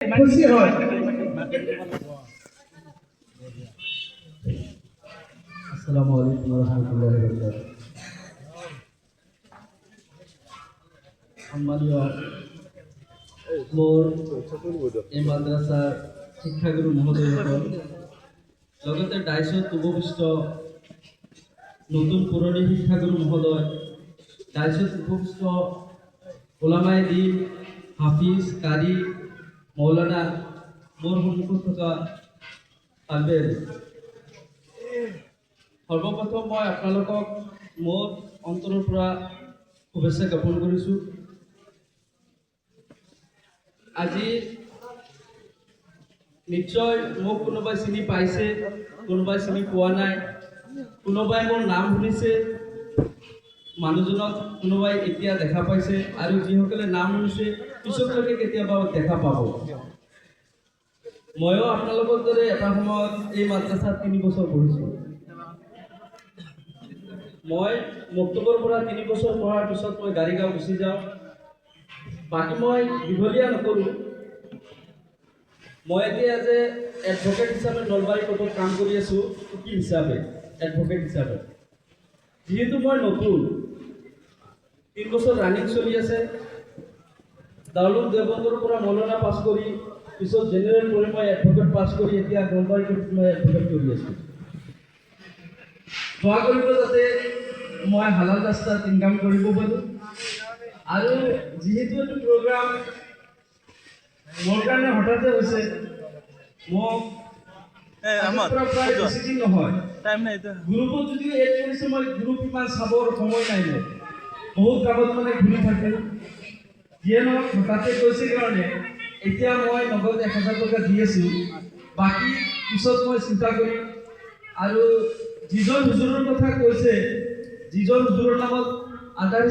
খুশি হয়। আসসালামু আলাইকুম ওয়া ৰাহমাতুল্লাহি ওয়া বাৰাকাতুহু। সম্মানীয় মোৰ এই মাদ্ৰাছাৰ শিক্ষাগুৰু মহোদয়সকল, লগতে ডাইছত উপবিষ্ট নতুন পুৰণি শিক্ষাগুৰু মহোদয়, ডাইছত উপবিষ্ট ওলামায়ে দ্বীন, হাফিজ, কাৰী, মৌলানা, মোৰ সন্মুখত থকা তালবে, সৰ্বপ্ৰথম মই আপোনালোকক মোৰ অন্তৰৰ পৰা শুভেচ্ছা জ্ঞাপন কৰিছোঁ। আজি নিশ্চয় মোক কোনোবাই চিনি পাইছে, কোনোবাই চিনি পোৱা নাই, কোনোবাই মোৰ নাম শুনিছে, মানুহজনক কোনোবাই এতিয়া দেখা পাইছে, আৰু যিসকলে নাম শুনিছে পিছলৈকে কেতিয়াবা দেখা পাব। ময়ো আপোনালোকৰ দৰে এটা সময়ত এই মাদ্ৰাছাত 3 বছৰ পঢ়িছোঁ। মই মক্তবৰ পৰা 3 বছৰ পঢ়াৰ পিছত মই গাড়ীগাঁও গুচি যাওঁ। বাকী মই দীঘলীয়া নকৰোঁ। মই এতিয়া যে এডভকেট হিচাপে নলবাৰী কোৰ্টত কাম কৰি আছোঁ, উকিল হিচাপে, এডভকেট হিচাপে। যিহেতু মই নতুন, 3 বছৰ ৰানিং চলি আছে। দাৰুল দেওবন্দৰ পৰা মৌলানা পাছ কৰি, পিছত জেনেৰেল কৰি মই এডভকেট পাছ কৰি এতিয়া নলবাৰী কোৰ্টত মই এডভকেট কৰি আছোঁ। দোৱা কৰিব যাতে মই হালাল ৰাস্তাত ইনকাম কৰিব পাৰোঁ। আৰু যিহেতু এইটো প্ৰগ্ৰাম মোৰ কাৰণে হঠাতে হৈছে, মোক প্ৰায় বেছি দিন নহয়, গ্ৰুপত যদিও এড কৰিছে, মই গ্ৰুপ ইমান চাবৰ সময় নাই মোৰ, বহুত কামত মানে ঘূৰি থাকে। যিয়ে নহওক হঠাতে কৈছে কাৰণে এতিয়া মই নগদ 1000 টকা দি আছোঁ। বাকী পিছত মই চিন্তা কৰিম। আৰু যিজন হুজুৰৰ কথা কৈছে, যিজন হুজুৰৰ নামত আধাৰ